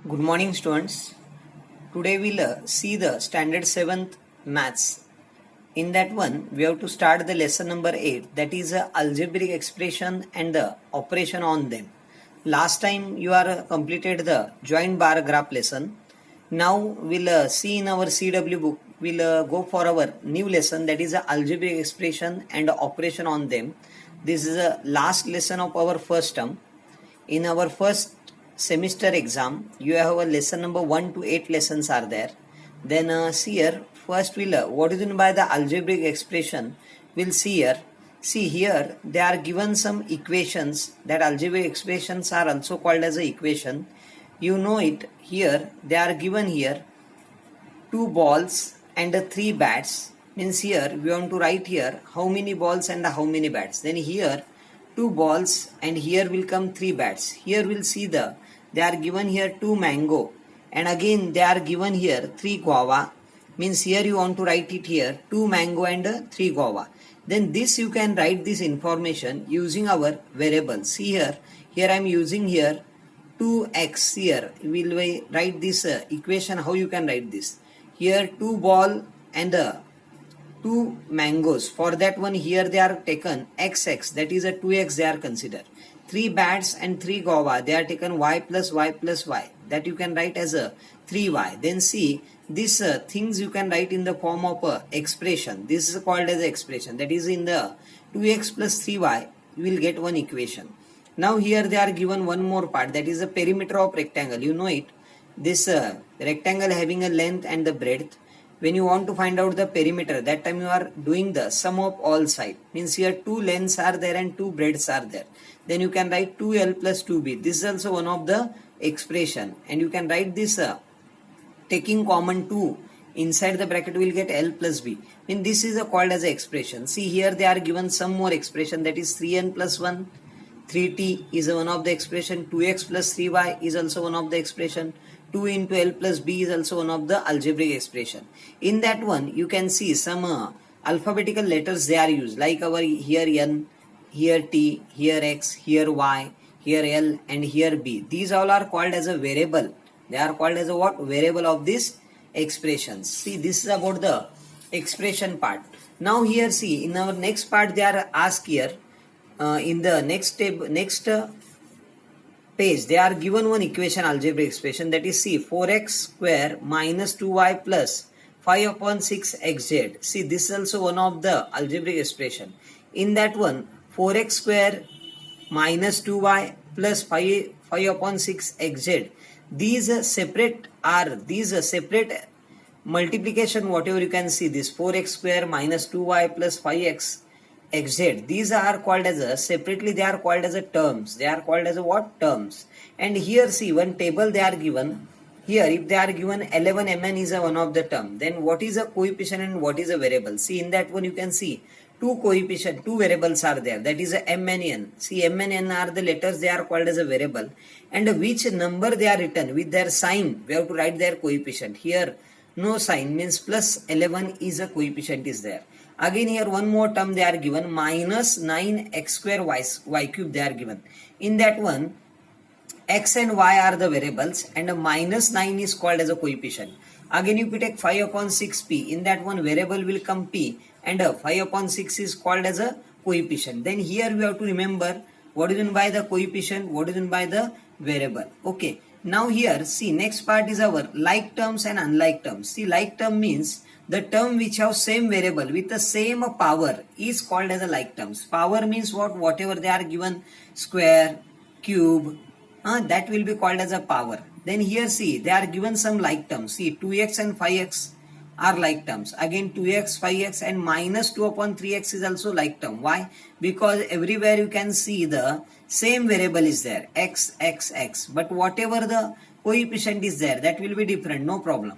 Good morning, students. Today we'll see the standard 7th maths. In that one, we have to start the lesson number 8, that is algebraic expression and the operation on them. Last time you are completed the joint bar graph lesson. Now we'll see in our CW book, we'll go for our new lesson, that is algebraic expression and operation on them. This is the last lesson of our first term. In our first semester exam, you have a lesson number 1 to 8 lessons are there. Then see here, first we'll what is meant by the algebraic expression, we'll see here. See here, they are given some equations, that algebraic expressions are also called as a equation. You know it, here they are given here 2 balls and 3 bats. Means here we want to write here how many balls and how many bats. Then here 2 balls and here will come 3 bats. Here we'll see they are given here 2 mango and again they are given here 3 guava. Means here you want to write it here 2 mango and 3 guava. Then this you can write this information using our variables. See here I am using here 2x. Here we will write this equation. How you can write this? Here 2 ball and 2 mangoes. For that one here they are taken xx, that is a 2x they are considered. 3 bats and 3 guava, they are taken y plus y plus y, that you can write as a 3y. Then see these things you can write in the form of expression. This is called as expression, that is in the 2x plus 3y you will get one equation. Now here they are given one more part, that is the perimeter of rectangle. You know it, this rectangle having a length and the breadth. When you want to find out the perimeter, that time you are doing the sum of all sides. Means here 2 lengths are there and 2 breadths are there. Then you can write 2l plus 2b. This is also one of the expression. And you can write this taking common 2 inside the bracket will get l plus b. Means this is called as an expression. See here they are given some more expression, that is 3n plus 1. 3t is one of the expression. 2x plus 3y is also one of the expression. 2 into L plus B is also one of the algebraic expression. In that one, you can see some alphabetical letters they are used, like our here N, here T, here X, here Y, here L, and here B. These all are called as a variable. They are called as a what? Variable of these expressions. See, this is about the expression part. Now here see, in our next part they are asked here, in the next page, they are given one equation, algebraic expression, that is see 4x square minus 2y plus 5 upon 6 xz. See, this is also one of the algebraic expression. In that one, 4x square minus 2y plus 5 upon 6 xz. These separate multiplication, whatever you can see, this 4x square minus 2y plus 5x xz, these are called as a separately, they are called as a terms. They are called as a what? Terms. And here see one table they are given. Here if they are given 11 mn is a one of the term, then what is a coefficient and what is a variable? See, in that one you can see two variables are there, that is a m and n. See, m and n are the letters, they are called as a variable, and which number they are written with their sign, we have to write their coefficient. Here no sign, means plus 11 is a coefficient is there. Again here one more term they are given, minus 9x square y cube they are given. In that one, x and y are the variables and a minus 9 is called as a coefficient. Again if you take 5 upon 6p, in that one variable will come p and 5 upon 6 is called as a coefficient. Then here we have to remember what is meant by the coefficient, what is meant by the variable. Okay. Now here see, next part is our like terms and unlike terms. See, like term means the term which have same variable with the same power is called as a like terms. Power means what? Whatever they are given, square, cube, that will be called as a power. Then here see, they are given some like terms. See, 2x and 5x are like terms. Again 2x, 5x and minus 2 upon 3x is also like term. Why? Because everywhere you can see the same variable is there, x, x, x. But whatever the coefficient is there, that will be different, no problem.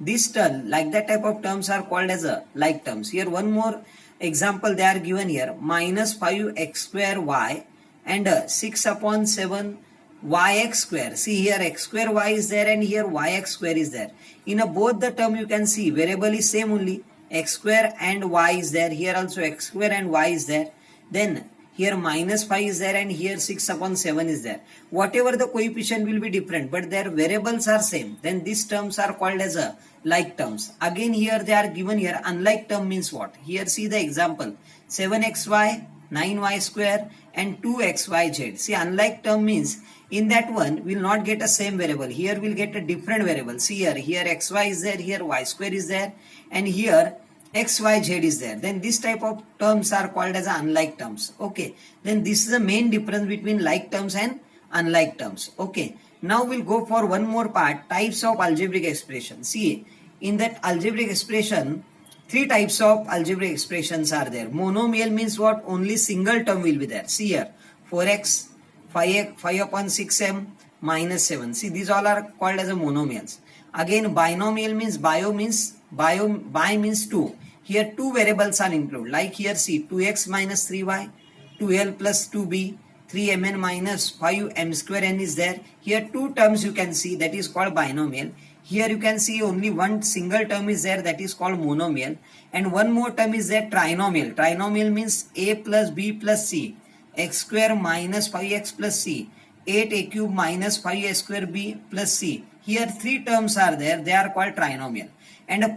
This term, like that type of terms are called as a like terms. Here one more example they are given here, minus 5x square y and 6 upon 7 yx square. See here x square y is there and here yx square is there. In both the term you can see variable is same only, x square and y is there. Here also x square and y is there. Then here minus 5 is there, and here 6 upon 7 is there. Whatever the coefficient will be different, but their variables are same, then these terms are called as a like terms. Again here they are given here, unlike term means what? Here see the example, 7xy, 9y square and 2xyz. See, unlike term means in that one we will not get a same variable. Here we will get a different variable. See here xy is there, here y square is there, and here xyz is there. Then this type of terms are called as unlike terms. Okay, then this is the main difference between like terms and unlike terms. Okay, now we'll go for one more part, types of algebraic expression. See, in that algebraic expression, three types of algebraic expressions are there. Monomial means what? Only single term will be there. See here, 4x, 5 upon 6m, minus 7. See, these all are called as a monomials. Again, binomial means bi means 2. Here two variables are included. Like here see, 2x minus 3y, 2l plus 2b, 3mn minus 5m square n is there. Here two terms you can see, that is called binomial. Here you can see only one single term is there, that is called monomial. And one more term is there, trinomial. Trinomial means a plus b plus c, x square minus 5x plus c, 8a cube minus 5a square b plus c. Here three terms are there, they are called trinomial. And a